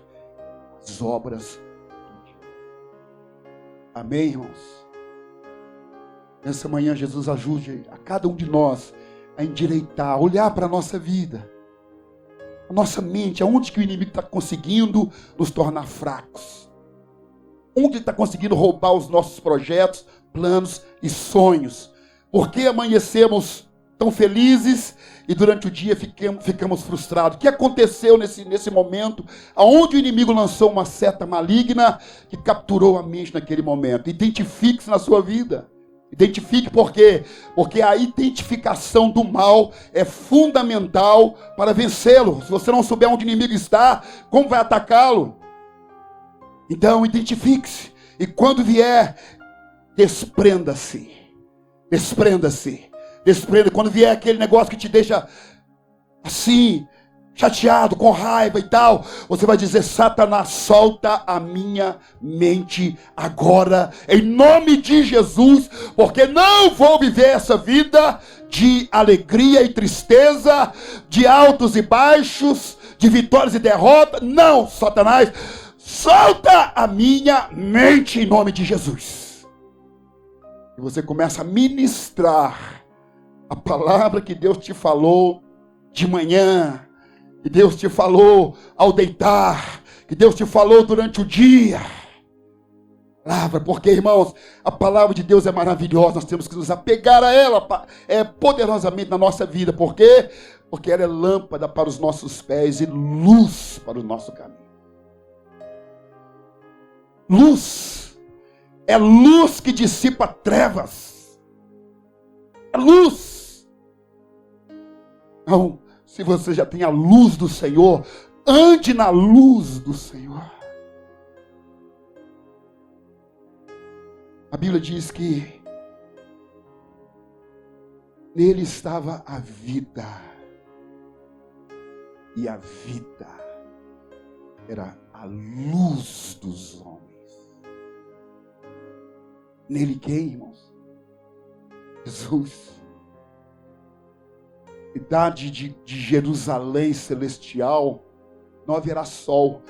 as obras do diabo. Amém, irmãos? Nessa manhã, Jesus ajude a cada um de nós a endireitar, olhar para a nossa vida, a nossa mente, aonde que o inimigo está conseguindo nos tornar fracos, onde ele está conseguindo roubar os nossos projetos, planos e sonhos. Por que amanhecemos tão felizes e durante o dia ficamos frustrados? O que aconteceu nesse momento, aonde o inimigo lançou uma seta maligna que capturou a mente naquele momento? Identifique-se na sua vida. Identifique por quê? Porque a identificação do mal é fundamental para vencê-lo. Se você não souber onde o inimigo está, como vai atacá-lo? Então, identifique-se. E quando vier, desprenda-se. Desprenda-se. Desprenda. Quando vier aquele negócio que te deixa assim, chateado, com raiva e tal, você vai dizer: Satanás, solta a minha mente agora, em nome de Jesus, porque não vou viver essa vida de alegria e tristeza, de altos e baixos, de vitórias e derrotas. Não, Satanás, solta a minha mente em nome de Jesus. E você começa a ministrar a palavra que Deus te falou de manhã, que Deus te falou ao deitar, que Deus te falou durante o dia. Palavra, porque, irmãos, a palavra de Deus é maravilhosa, nós temos que nos apegar a ela poderosamente na nossa vida. Por quê? Porque ela é lâmpada para os nossos pés e luz para o nosso caminho. Luz. É luz que dissipa trevas. É luz. Então, se você já tem a luz do Senhor, ande na luz do Senhor. A Bíblia diz que nele estava a vida. E a vida era a luz dos homens. Nele quem, irmãos? Jesus. Cidade de Jerusalém celestial, não haverá sol.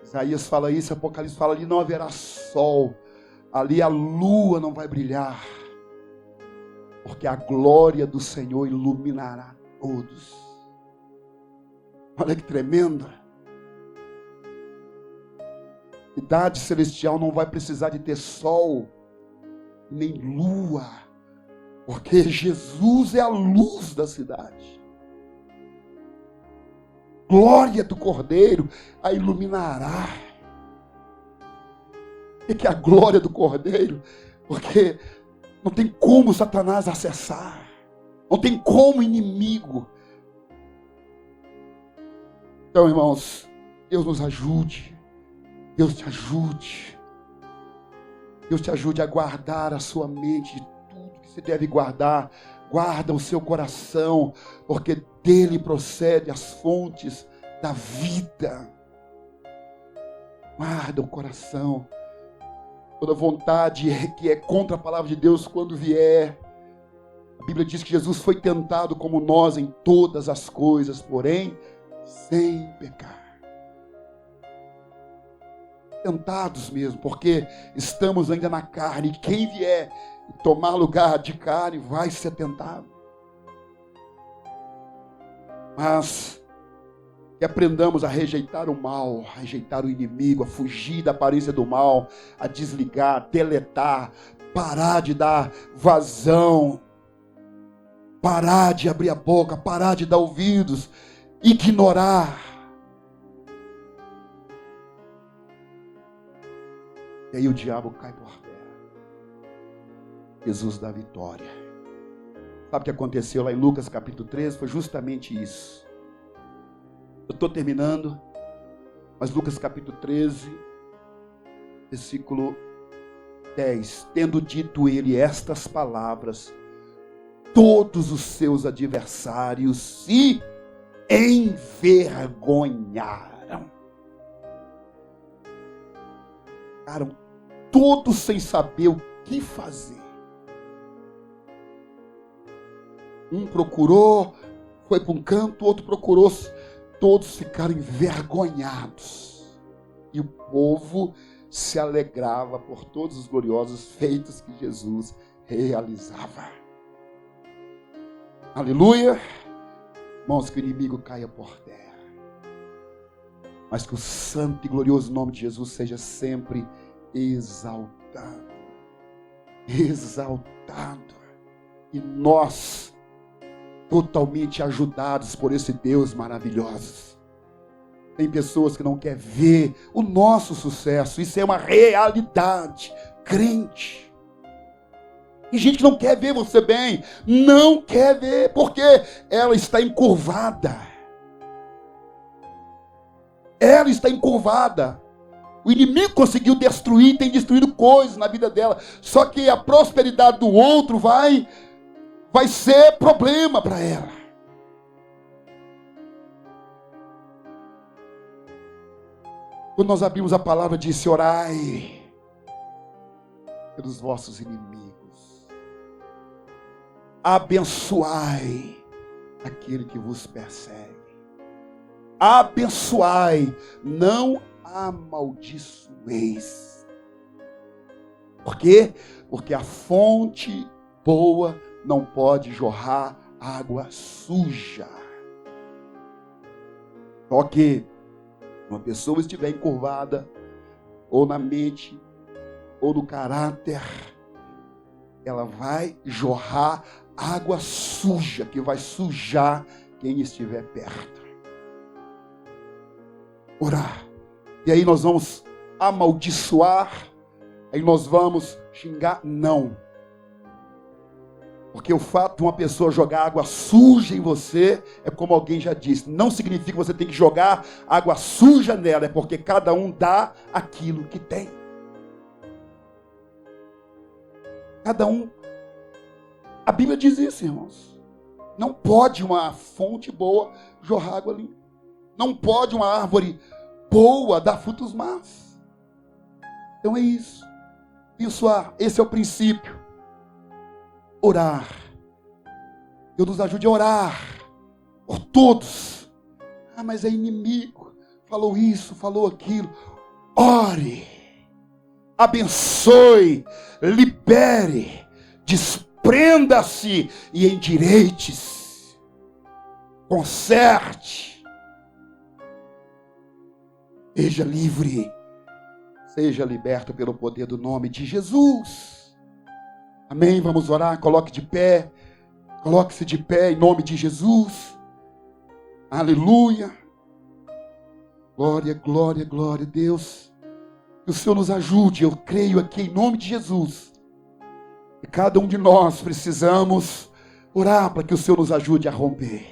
Isaías fala isso, Apocalipse fala ali, não haverá sol. Ali a lua não vai brilhar, porque a glória do Senhor iluminará todos. Olha que tremenda. Cidade celestial não vai precisar de ter sol, nem lua, porque Jesus é a luz da cidade. Glória do Cordeiro a iluminará. O que é a glória do Cordeiro? Porque não tem como Satanás acessar. Não tem como inimigo. Então, irmãos, Deus nos ajude. Deus te ajude. Deus te ajude a guardar a sua mente de tudo que você deve guardar. Guarda o seu coração, porque dele procede as fontes da vida. Guarda o coração. Toda vontade que é contra a palavra de Deus, quando vier. A Bíblia diz que Jesus foi tentado como nós em todas as coisas, porém, sem pecar. Tentados mesmo, porque estamos ainda na carne. E quem vier tomar lugar de carne vai ser tentado. Mas que aprendamos a rejeitar o mal, a rejeitar o inimigo, a fugir da aparência do mal, a desligar, a deletar, parar de dar vazão, parar de abrir a boca, parar de dar ouvidos, ignorar. E aí o diabo cai por terra. Jesus dá vitória. Sabe o que aconteceu lá em Lucas capítulo 13? Foi justamente isso. Eu estou terminando, mas Lucas capítulo 13, versículo 10. Tendo dito ele estas palavras, todos os seus adversários se envergonharam. Ficaram todos sem saber o que fazer. Um procurou, foi para um canto, outro procurou. Todos ficaram envergonhados. E o povo se alegrava por todos os gloriosos feitos que Jesus realizava. Aleluia. Irmãos, que o inimigo caia por terra. Mas que o santo e glorioso nome de Jesus seja sempre exaltado. Exaltado. E nós, totalmente ajudados por esse Deus maravilhoso. Tem pessoas que não querem ver o nosso sucesso. Isso é uma realidade. Crente. Tem gente que não quer ver você bem. Não quer ver porque ela está encurvada. Ela está encurvada. O inimigo conseguiu destruir, tem destruído coisas na vida dela. Só que a prosperidade do outro vai ser problema para ela. Quando nós abrimos a palavra, disse: orai pelos vossos inimigos, abençoai aquele que vos persegue, abençoai, não amaldiçoeis. Por quê? Porque a fonte boa não pode jorrar água suja. Só que uma pessoa estiver encurvada, ou na mente, ou no caráter, ela vai jorrar água suja, que vai sujar quem estiver perto. Orar. E aí nós vamos amaldiçoar, aí nós vamos xingar? Não. Porque o fato de uma pessoa jogar água suja em você, é como alguém já disse, não significa que você tem que jogar água suja nela, é porque cada um dá aquilo que tem. Cada um. A Bíblia diz isso, irmãos. Não pode uma fonte boa jorrar água limpa. Não pode uma árvore boa dar frutos maus. Então é isso. Esse é o princípio. Orar. Deus nos ajude a orar por todos. Ah, mas é inimigo. Falou isso, falou aquilo. Ore. Abençoe. Libere. Desprenda-se e endireite-se. Conserte. Seja livre. Seja liberto pelo poder do nome de Jesus. Amém? Vamos orar. Coloque de pé. Coloque-se de pé em nome de Jesus. Aleluia. Glória, glória, glória a Deus. Que o Senhor nos ajude. Eu creio aqui em nome de Jesus. E cada um de nós precisamos orar para que o Senhor nos ajude a romper.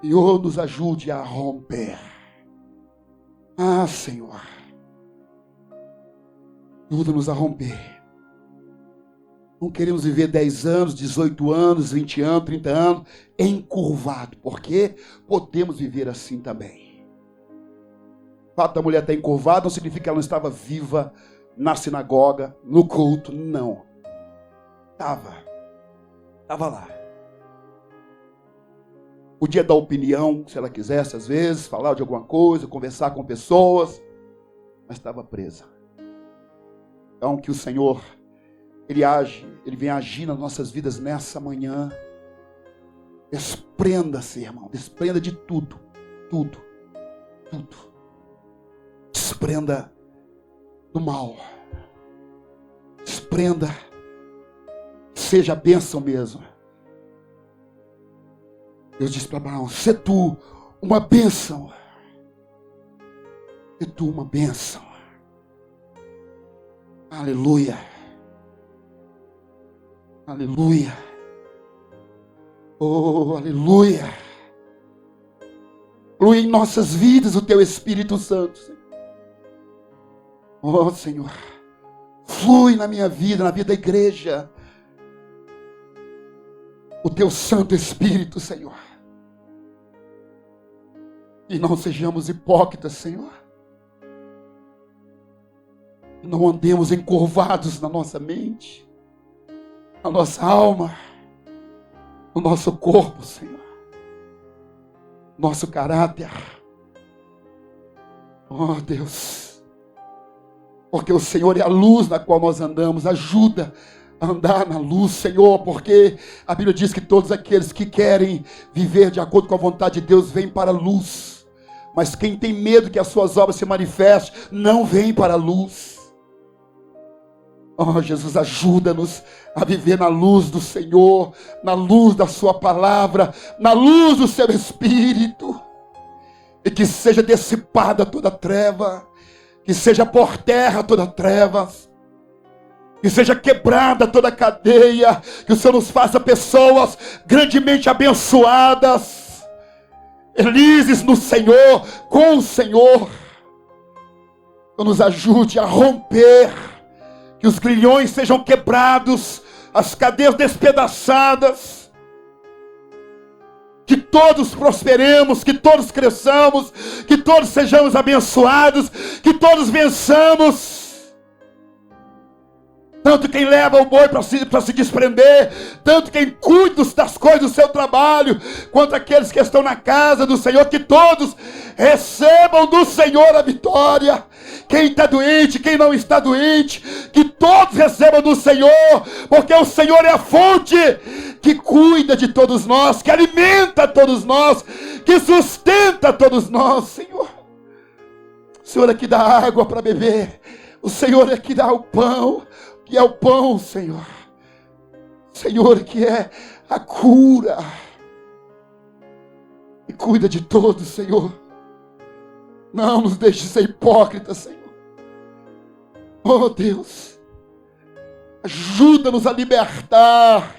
E o Senhor nos ajude a romper. Ah, Senhor. Ajuda-nos a romper. Não queremos viver 10 anos, 18 anos, 20 anos, 30 anos encurvado, porque podemos viver assim também. O fato da mulher estar encurvada não significa que ela não estava viva na sinagoga, no culto, não. Estava lá. Podia dar opinião, se ela quisesse, às vezes, falar de alguma coisa, conversar com pessoas, mas estava presa. Então, que o Senhor, Ele vem agir nas nossas vidas nessa manhã. Desprenda-se, irmão, desprenda de tudo, tudo. Desprenda do mal. Desprenda, seja a bênção mesmo. Deus disse para Abraão: sê tu uma bênção. Sê tu uma bênção. Aleluia. Aleluia. Oh, aleluia. Flui em nossas vidas o teu Espírito Santo, Senhor. Oh, Senhor. Flui na minha vida, na vida da igreja, o teu Santo Espírito, Senhor. E não sejamos hipócritas, Senhor. Não andemos encurvados na nossa mente, na nossa alma, no nosso corpo, Senhor. Nosso caráter. Oh, Deus. Porque o Senhor é a luz na qual nós andamos. Ajuda a andar na luz, Senhor, porque a Bíblia diz que todos aqueles que querem viver de acordo com a vontade de Deus vêm para a luz. Mas quem tem medo que as suas obras se manifestem, não vem para a luz. Oh, Jesus, ajuda-nos a viver na luz do Senhor, na luz da sua palavra, na luz do seu Espírito. E que seja dissipada toda treva, que seja por terra toda trevas, que seja quebrada toda cadeia, que o Senhor nos faça pessoas grandemente abençoadas, felizes no Senhor, com o Senhor. Que nos ajude a romper, que os grilhões sejam quebrados, as cadeias despedaçadas, que todos prosperemos, que todos cresçamos, que todos sejamos abençoados, que todos vençamos. Tanto quem leva o boi para se desprender, tanto quem cuida das coisas do seu trabalho, quanto aqueles que estão na casa do Senhor, que todos recebam do Senhor a vitória. Quem está doente, quem não está doente, que todos recebam do Senhor, porque o Senhor é a fonte que cuida de todos nós, que alimenta todos nós, que sustenta todos nós, Senhor. O Senhor é que dá água para beber, o Senhor é que dá o pão, que é o pão, Senhor. Senhor, que é a cura. E cuida de todos, Senhor. Não nos deixe ser hipócritas, Senhor. Oh, Deus. Ajuda-nos a libertar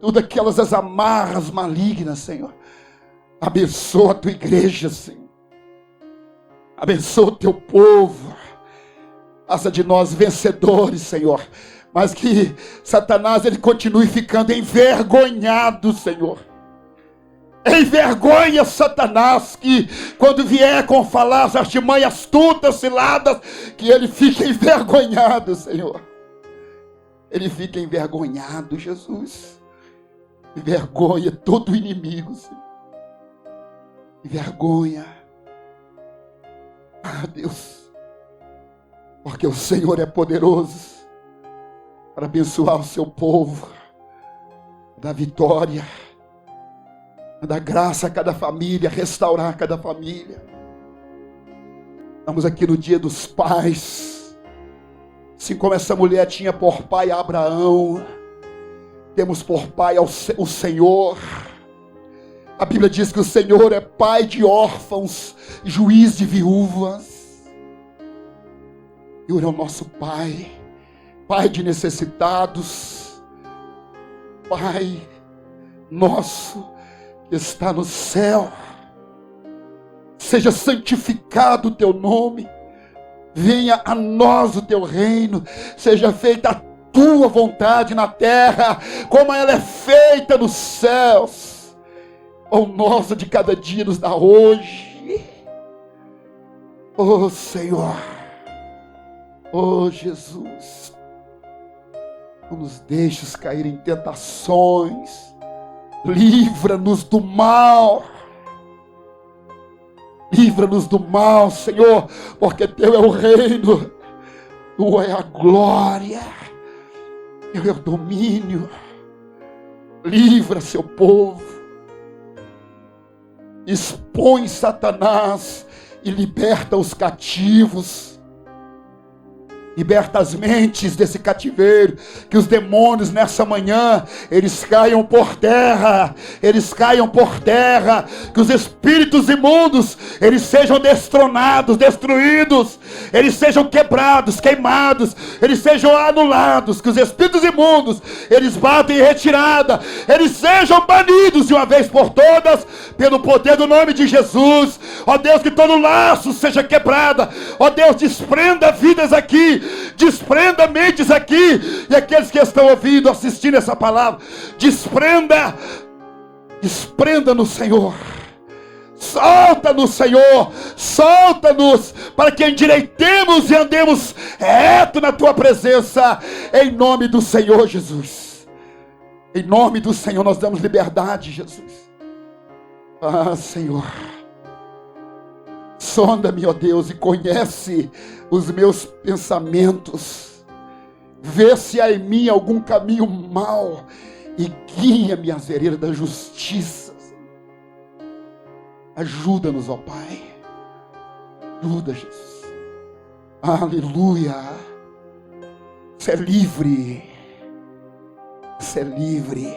todas aquelas amarras malignas, Senhor. Abençoa a tua igreja, Senhor. Abençoa o teu povo. Faça de nós vencedores, Senhor. Mas que Satanás ele continue ficando envergonhado, Senhor. Envergonha Satanás, que quando vier com falar as artimanhas astutas, ciladas, que ele fique envergonhado, Senhor. Ele fica envergonhado, Jesus. Envergonha todo o inimigo, Senhor. Envergonha. Ah, Deus. Porque o Senhor é poderoso para abençoar o seu povo, dar vitória, dar graça a cada família, restaurar cada família. Estamos aqui no dia dos pais, assim como essa mulher tinha por pai Abraão, temos por pai o Senhor. A Bíblia diz que o Senhor é pai de órfãos, juiz de viúvas. Ele é o nosso Pai, Pai de necessitados, Pai nosso que está no céu. Seja santificado o teu nome, Venha a nós o teu reino, seja feita a tua vontade na terra, como ela é feita nos céus. O nosso de cada dia nos dá hoje. Oh Senhor, oh Jesus, não nos deixes cair em tentações, livra-nos do mal. Livra-nos do mal, Senhor, porque teu é o reino, tua é a glória, teu é o domínio. Livra seu povo, expõe Satanás e liberta os cativos. Liberta as mentes desse cativeiro, que os demônios nessa manhã, eles caiam por terra, que os espíritos imundos, eles sejam destronados, destruídos, eles sejam quebrados, queimados, eles sejam anulados, que os espíritos imundos, eles batem em retirada, eles sejam banidos de uma vez por todas, pelo poder do nome de Jesus. Ó Deus, que todo laço seja quebrado, ó Deus, desprenda vidas aqui, desprenda mentes aqui, e aqueles que estão ouvindo, assistindo essa palavra, desprenda no Senhor, solta-nos Senhor, solta-nos, para que endireitemos e andemos reto na tua presença, em nome do Senhor Jesus. Em nome do Senhor nós damos liberdade, Jesus. Ah Senhor, sonda-me, ó Deus, e conhece os meus pensamentos. Vê se há em mim algum caminho mau e guia-me às veredas da justiça. Ajuda-nos, ó Pai. Ajuda, Jesus. Aleluia. Você é livre. Você é livre.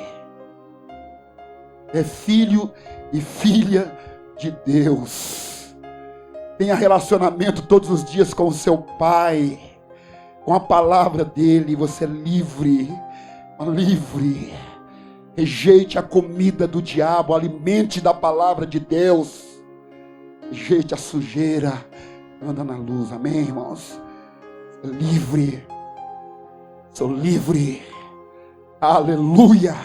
É filho e filha de Deus. Tenha relacionamento todos os dias com o seu Pai, com a palavra dele. Você é livre, livre. Rejeite a comida do diabo, alimente da palavra de Deus. Rejeite a sujeira, anda na luz, amém, irmãos? Livre, sou livre, aleluia,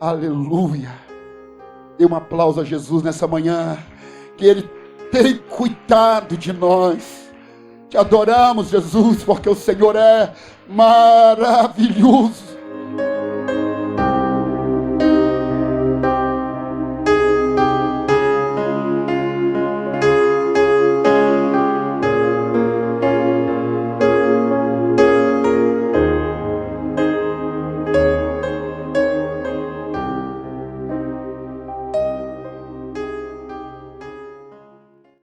aleluia. Dê um aplauso a Jesus nessa manhã, que Ele tem cuidado de nós. Te adoramos, Jesus, porque o Senhor é maravilhoso.